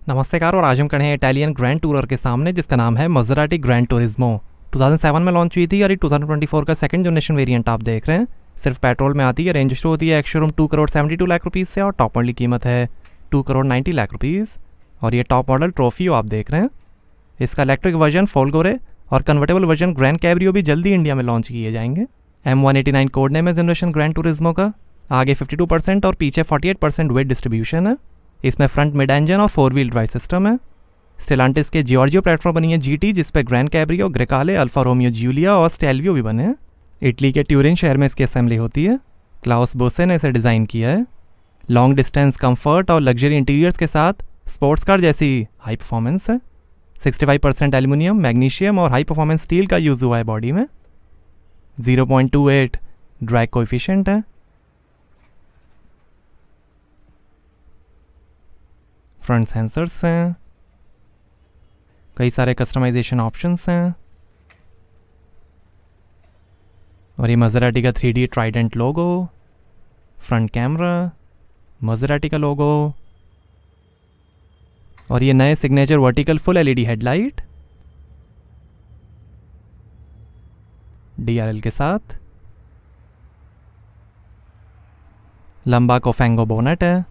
नमस्ते कार और आज हम खड़े हैं इटालियन ग्रैंड टूरर के सामने जिसका नाम है मज़राटी ग्रैंड टूरिज्मो। 2007 में लॉन्च हुई थी और ये 2024 का सेकंड जनरेशन वेरिएंट आप देख रहे हैं। सिर्फ पेट्रोल में आती है। रेंज शुरू होती है एक्स शोरूम 2,72 लाख रुपीज़ से और टॉप मॉडल की कीमत है 2,90 लाख रुपीज़। और ये टॉप मॉडल ट्रॉफियो आप देख रहे हैं। इसका इलेक्ट्रिक वर्जन फोल्गोरे और कन्वर्टेबल वर्जन ग्रैंड कैब्रियो भी जल्दी इंडिया में लॉन्च किए जाएंगे। M189 कोड नेम है जनरेशन ग्रैंड टूरिज्मो का। आगे 52% और पीछे 48% वेट डिस्ट्रीब्यूशन है। इसमें फ्रंट मिड इंजन और 4 व्हील ड्राइव सिस्टम है। स्टेलांटिस के जियोर्जियो प्लेटफॉर्म बनी है GT, जिस पे grand cabrio, Grecale, Alfa Romeo Giulia और स्टेल्वियो भी बने हैं। इटली के ट्यूरिन शहर में इसकी असेंबली होती है। क्लाउस बोसे ने इसे डिज़ाइन किया है। लॉन्ग डिस्टेंस कंफर्ट और लग्जरी इंटीरियर्स के साथ स्पोर्ट्स कार जैसी हाई परफॉर्मेंस है। 65% एल्यूमिनियम, मैग्नीशियम और हाई परफॉर्मेंस स्टील का यूज़ हुआ है बॉडी में। 0.28 ड्रैग कोएफिशिएंट है। फ्रंट सेंसर्स हैं। कई सारे कस्टमाइजेशन ऑप्शंस हैं। और ये मज़राटी का 3D trident logo, front camera, Maserati का लोगो और ये नए signature vertical full LED headlight DRL के साथ। लंबा कोफेंगो बोनट है।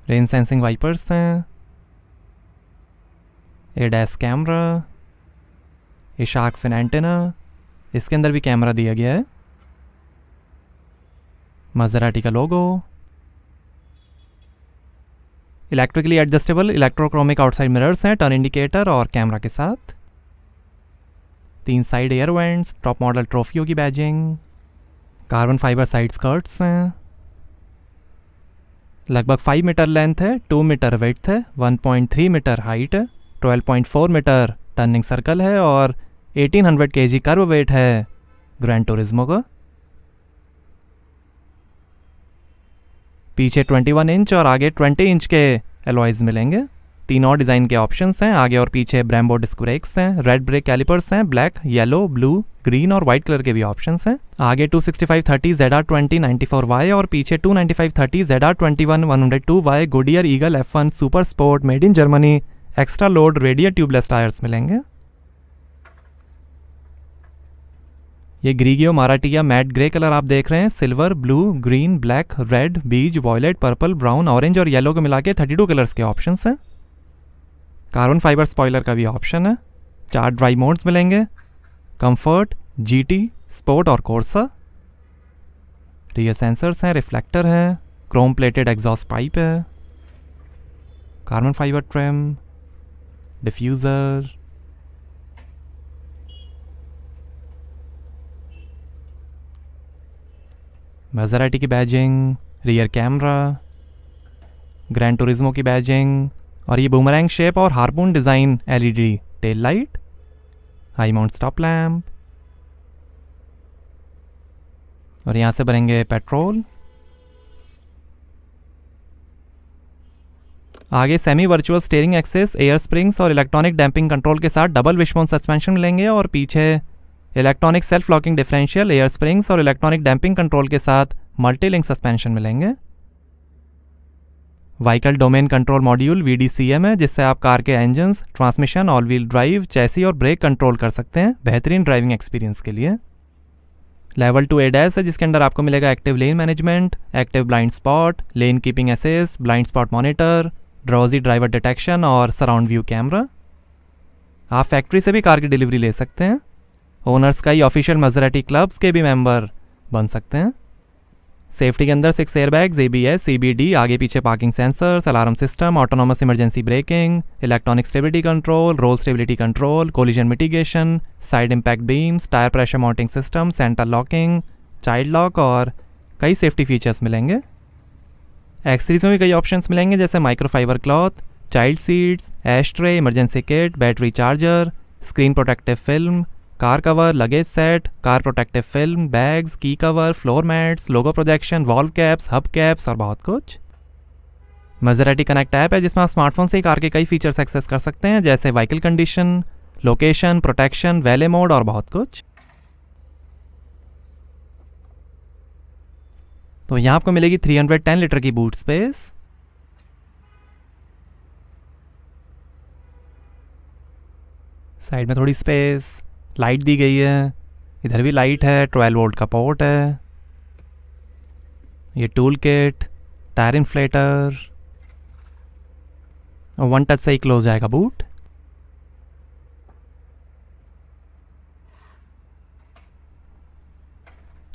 रेन सेंसिंग वाइपर्स हैं। ADAS कैमरा, ये शार्क फिन एंटेना, इसके अंदर भी कैमरा दिया गया है। मज़राटी का logo, electrically adjustable electrochromic outside mirrors हैं, टर्न इंडिकेटर और कैमरा के साथ। 3 side air vents, top model Trofeo की badging, carbon fibre side skirts हैं। लगभग 5 मीटर लेंथ है, 2 मीटर विड्थ है, 1.3 मीटर हाइट है, 12.4 मीटर टर्निंग सर्कल है और 1800 kg कर्व वेट है ग्रैंड टूरिज्मो का। पीछे 21 इंच और आगे 20 इंच के एलॉयज मिलेंगे। 3 और डिज़ाइन के ऑप्शंस हैं। आगे और पीछे ब्रेम्बो डिस्क ब्रेक्स हैं। रेड ब्रेक कैलिपर्स हैं। ब्लैक, येलो, ब्लू, ग्रीन और वाइट कलर के भी ऑप्शंस हैं। आगे 265/30 ZR20 94Y और पीछे 295/30 ZR21 102Y Goodyear eagle F1 super sport made in Germany extra load radial tubeless tyres मिलेंगे। ये ग्रीगियो माराटिया मैट ग्रे कलर आप देख रहे हैं। Silver, blue, green, black, red, बीज, वॉयलेट, पर्पल, ब्राउन, ऑरेंज और येलो को मिला के 32 कलर्स के ऑप्शंस हैं। कार्बन फाइबर स्पॉइलर का भी ऑप्शन है। 4 ड्राइव मोड्स मिलेंगे, कंफर्ट, GT, स्पोर्ट और कोर्सा। रियर सेंसर्स हैं, रिफ्लेक्टर है, क्रोम प्लेटेड एग्जॉस्ट पाइप है, carbon fibre trim, diffuser. Maserati की badging, rear camera, grand Turismo की बैजिंग और ये बूमरैंग शेप और harpoon design LED tail light, high mount stop lamp. और यहाँ से भरेंगे पेट्रोल। आगे semi virtual steering axis, air springs और इलेक्ट्रॉनिक डैम्पिंग कंट्रोल के साथ डबल विशबोन सस्पेंशन मिलेंगे और पीछे electronic self locking differential, air springs और इलेक्ट्रॉनिक डैम्पिंग कंट्रोल के साथ मल्टी लिंक सस्पेंशन मिलेंगे। Vehicle domain control module VDCM है, जिससे आप कार के engines, transmission, all wheel drive, chassis और ब्रेक कंट्रोल कर सकते हैं बेहतरीन ड्राइविंग एक्सपीरियंस के लिए। लेवल 2 ADAS है, जिसके अंदर आपको मिलेगा active lane management, active blind spot, lane keeping assist, blind spot monitor, drowsy driver detection और सराउंड व्यू कैमरा। आप फैक्ट्री से भी कार की डिलीवरी ले सकते हैं। ओनर्स का ही ऑफिशियल मज़राटी क्लब्स के भी मेंबर बन सकते हैं। सेफ्टी के अंदर 6 एयरबैग्स, ABS, CBD, आगे पीछे parking sensors, alarm system, autonomous emergency braking, electronic stability control, roll stability control, collision mitigation, side impact beams, tyre pressure mounting system, centre locking, child lock और कई safety features मिलेंगे। Accessories में भी कई options मिलेंगे, जैसे microfibre cloth, child seats, ash tray, emergency kit, battery charger, screen protective film, car cover, luggage set, car protective film, bags, key cover, floor mats, logo projection, valve caps, hub caps और बहुत कुछ। मज़राटी connect app है, जिसमें आप smartphone से ही car के कई features access कर सकते हैं, जैसे vehicle condition, location, protection, valet mode और बहुत कुछ। तो यहाँ आपको मिलेगी 310 लीटर की बूट स्पेस। साइड में थोड़ी स्पेस, लाइट दी गई है, इधर भी लाइट है, 12 वोल्ट का पोर्ट है, ये टूल किट, टायर इन्फ्लेटर, और 1 टच से ही क्लोज जाएगा बूट।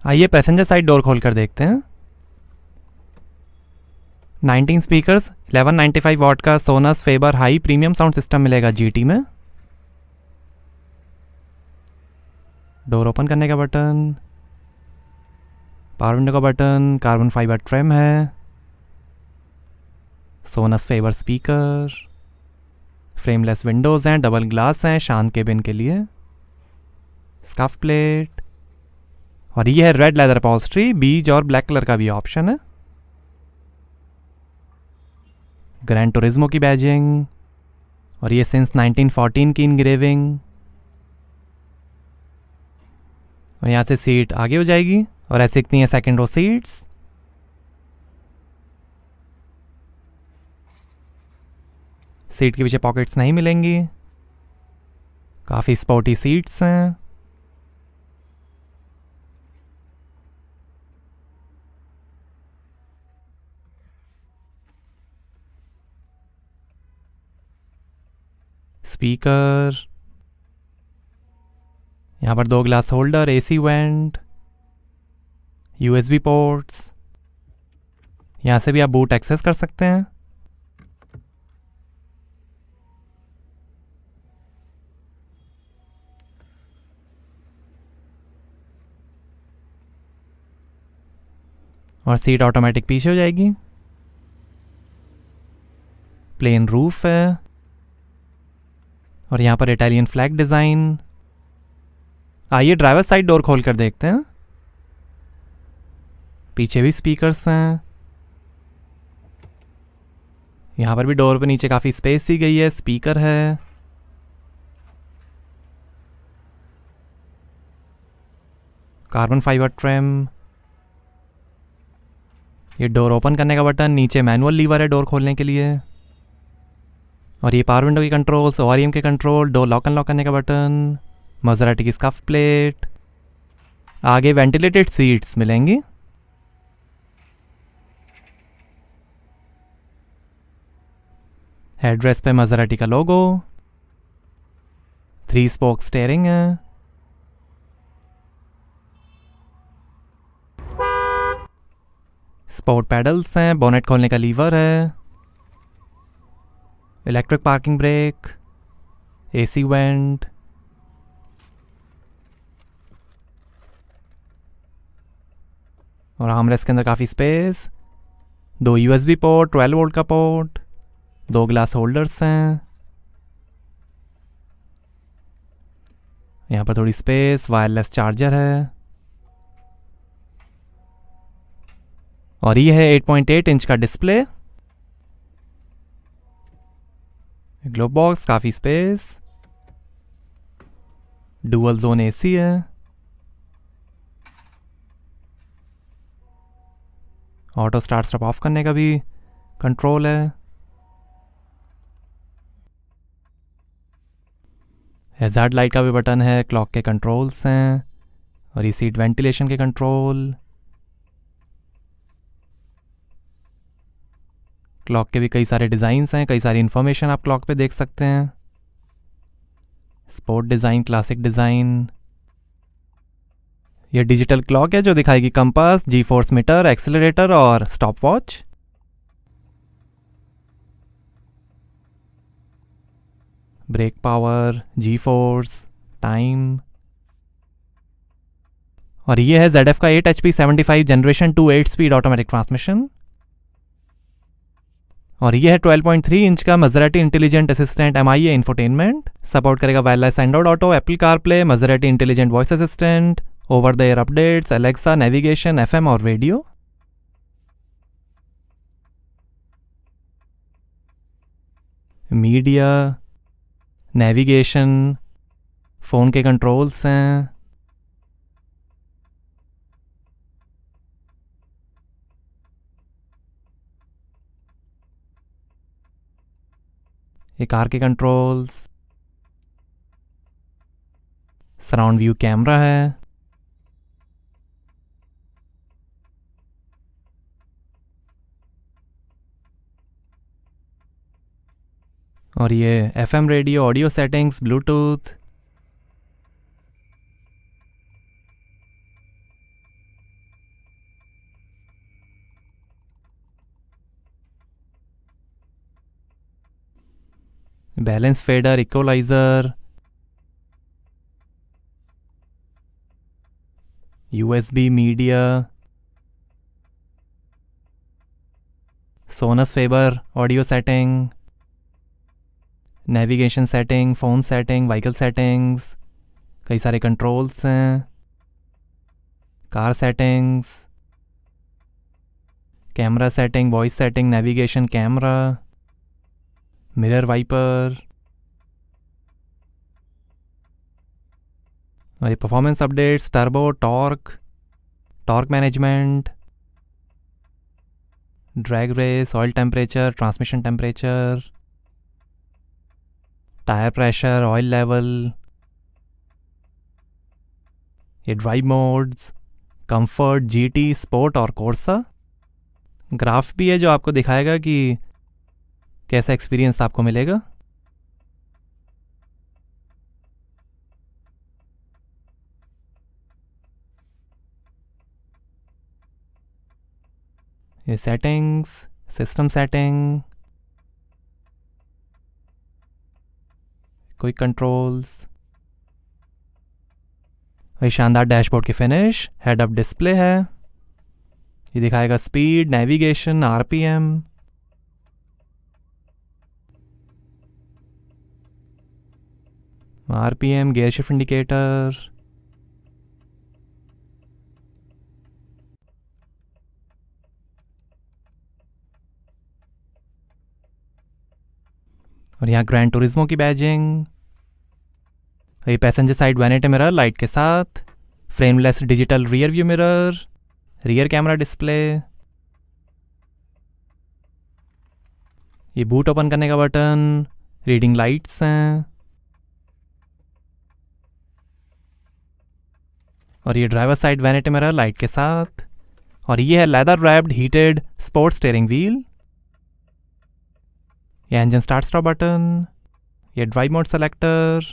आइए पैसेंजर साइड डोर खोल कर देखते हैं। 19 स्पीकर्स, 1195 वॉट का Sonus Faber high premium sound system मिलेगा जीटी में। डोर ओपन करने का बटन, पावर विंडो का बटन, कार्बन फाइबर ट्रिम है, Sonus Faber speaker, frameless windows हैं, डबल ग्लास हैं शांत केबिन के लिए, स्कफ प्लेट, और ये है रेड लेदर अपॉल्स्ट्री, बीज और ब्लैक कलर का भी ऑप्शन है। ग्रैंड टूरिज्मो की बैजिंग, और ये सिंस 1914 की इनग्रेविंग। और यहाँ से सीट आगे हो जाएगी और ऐसे दिखती हैं सेकंड रो सीट्स। सीट के पीछे पॉकेट्स नहीं मिलेंगी, काफ़ी स्पोर्टी सीट्स हैं। स्पीकर, यहाँ पर 2 glass holder, AC vent, USB ports, यहाँ से भी आप बूट एक्सेस कर सकते हैं। और सीट ऑटोमेटिक पीछे हो जाएगी। प्लेन रूफ है, और यहाँ पर इटालियन फ्लैग डिज़ाइन। आइए ड्राइवर साइड डोर खोल कर देखते हैं। पीछे भी स्पीकर्स हैं, यहाँ पर भी डोर पे नीचे काफ़ी स्पेस दी गई है, स्पीकर है। कार्बन फाइबर ट्रिम, ये डोर ओपन करने का बटन, नीचे मैनुअल लीवर है डोर खोलने के लिए, और ये पावर विंडो की कंट्रोल्स, ओआरएम के कंट्रोल, डोर लॉक अनलॉक करने का बटन, मज़राटी की स्कफ प्लेट। आगे वेंटिलेटेड सीट्स मिलेंगी। हेडरेस्ट पे मज़राटी का लोगो, 3 स्पोक स्टीयरिंग है, स्पोर्ट पैडल्स हैं, बोनेट खोलने का लीवर है, electric parking brake, AC vent, और आर्मरेस्ट के अंदर काफ़ी स्पेस, 2 यूएसबी पोर्ट, 12 वोल्ट का पोर्ट, 2 ग्लास होल्डर्स हैं, यहाँ पर थोड़ी स्पेस, वायरलेस चार्जर है, और ये है 8.8 इंच का डिस्प्ले, ग्लोब बॉक्स, काफ़ी स्पेस, डुअल जोन एसी है, ऑटो स्टार्ट स्टॉप ऑफ करने का भी कंट्रोल है, हैजार्ड लाइट का भी बटन है, क्लॉक के कंट्रोल्स हैं, और ये सीट वेंटिलेशन के कंट्रोल, क्लॉक के भी कई सारे डिज़ाइंस हैं, कई सारी इन्फॉर्मेशन आप क्लॉक पे देख सकते हैं। स्पोर्ट डिज़ाइन, क्लासिक डिज़ाइन, ये डिजिटल क्लॉक है जो दिखाएगी compass, G force meter, accelerator और stop watch. Brake power, G force, time, और ये है ZF का 8 HP 75 generation 2 8 speed automatic transmission, और ये है 12.3 इंच का Maserati intelligent assistant MIA infotainment, support करेगा wireless Android Auto, Apple CarPlay, Maserati intelligent voice assistant, over the air updates, Alexa, navigation, FM और रेडियो। मीडिया, नेविगेशन, फ़ोन के controls हैं, ये car के कंट्रोल्स, सराउंड व्यू कैमरा है, और ये FM radio, audio settings, Bluetooth, balance fader, equaliser, USB media, Sonus Faber audio setting, navigation setting, phone setting, vehicle settings, कई सारे कंट्रोल्स हैं, car settings, camera setting, voice setting, navigation camera, mirror wiper, और ये performance updates, turbo, torque management, drag race, oil temperature, transmission temperature, tyre pressure, oil level, ये drive modes, comfort, GT, sport और Corsa. Graph भी है जो आपको दिखाएगा कि कैसा एक्सपीरियंस आपको मिलेगा। ये settings, system setting, quick controls, ये शानदार डैशबोर्ड की फिनिश, हेड अप डिस्प्ले है, ये दिखाएगा speed, navigation, RPM, gear shift indicator, और यहाँ ग्रैंड टूरिज्मो की बैजिंग, ये passenger side vanity mirror light के साथ, frameless digital rear view mirror, rear camera display, ये बूट ओपन करने का बटन, रीडिंग लाइट्स हैं, और ये driver side vanity mirror light के साथ, और ये है leather wrapped heated sports steering wheel, ये इंजन स्टार्ट स्टॉप बटन, ये ड्राइव मोड सेलेक्टर,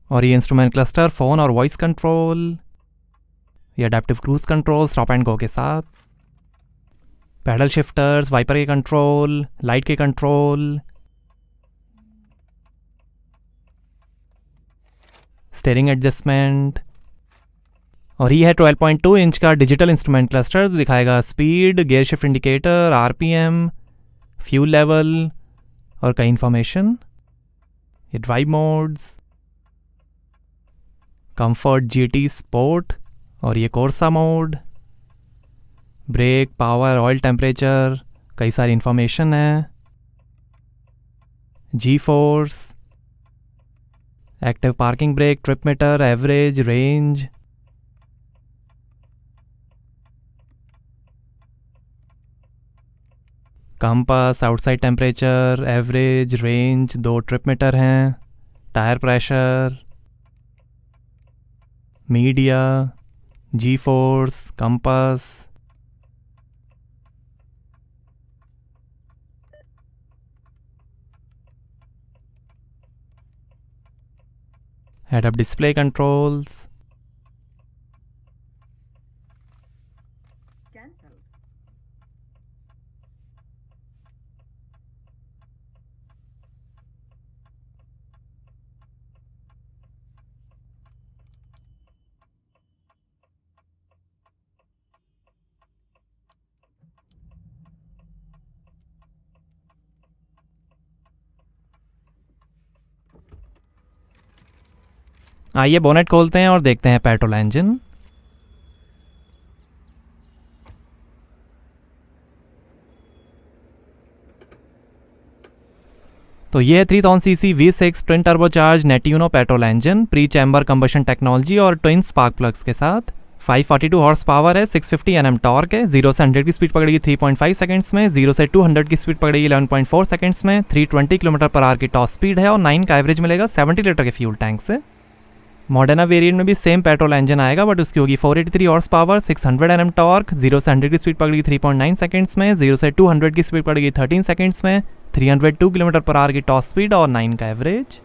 और ये इंस्ट्रूमेंट क्लस्टर, फ़ोन और वॉइस कंट्रोल, ये adaptive cruise control stop and go के साथ, पैडल शिफ्टर्स, वाइपर के कंट्रोल, लाइट के कंट्रोल, स्टीयरिंग एडजस्टमेंट, और ये है 12.2 इंच का डिजिटल इंस्ट्रूमेंट क्लस्टर जो दिखाएगा speed, gear shift indicator, RPM, fuel level और कई इंफॉर्मेशन, ये drive modes, comfort, GT, sport और ये Corsa mode, brake, power, oil temperature, कई सारी इंफॉर्मेशन है, G force, active parking brake, trip meter, average, range, compass, outside temperature, average, range, 2 trip meter हैं, tyre pressure, media, G force, compass, head up display controls, आइए bonnet खोलते हैं और देखते हैं पेट्रोल इंजन। तो ये है 3000 CC V6 twin turbocharge Nettuno petrol engine, pre chamber combustion technology और ट्विन स्पार्क प्लग्स के साथ। 542 हॉर्स पावर है, 650 Nm टॉर्क है, 0 से 100 की स्पीड पकड़ेगी 3.5 सेकंड्स में, 0 से 200 की स्पीड पकड़ेगी 11.4 सेकंड्स में, 320 किलोमीटर पर आवर की टॉप स्पीड है और 9 का एवरेज मिलेगा 70 लीटर के फ्यूल टैंक से। मॉडर्ना वेरिएंट में भी सेम पेट्रोल इंजन आएगा, बट उसकी होगी 483 हॉर्स पावर, 600 Nm टॉर्क, 0 से 100 की स्पीड पकड़ेगी 3.9 सेकंड्स में, 0 से 200 की स्पीड पकड़ेगी 13 सेकंड्स में, 302 किलोमीटर पर आवर की टॉप स्पीड और 9 का एवरेज।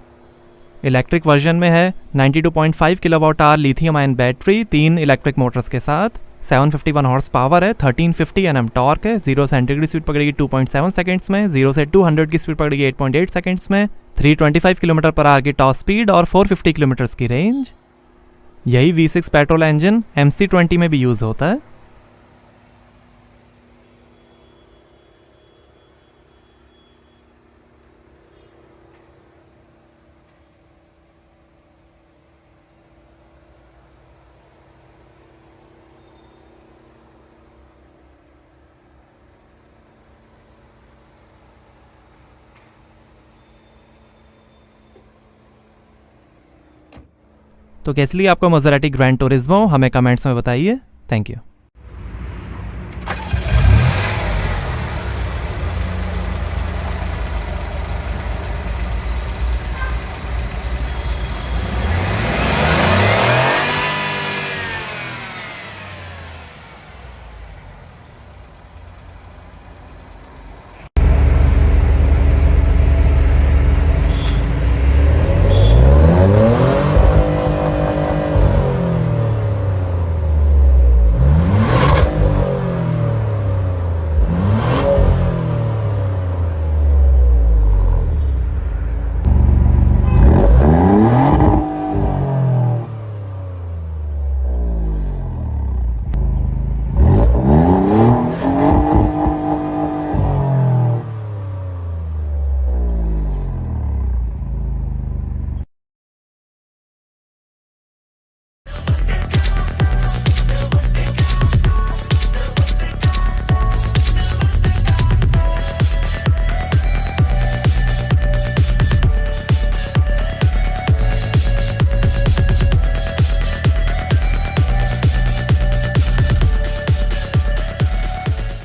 इलेक्ट्रिक वर्जन में है 92.5 kilowatt hour lithium ion battery 3 electric Motors के साथ, 751 हॉर्स पावर है, 1350 Nm टॉर्क है, 0 से 100 की स्पीड पकड़ेगी 2.7 सेकंड्स में, 0 से 200 की स्पीड पकड़ेगी 8.8 सेकंड्स में, 325 किलोमीटर पर आवर की टॉप स्पीड और 450 किलोमीटर की रेंज। यही V6 पेट्रोल इंजन MC20 में भी यूज़ होता है। तो कैसी लगी आपको मज़राटी ग्रैंड टूरिज्मो, हमें कमेंट्स में बताइए। Thank you.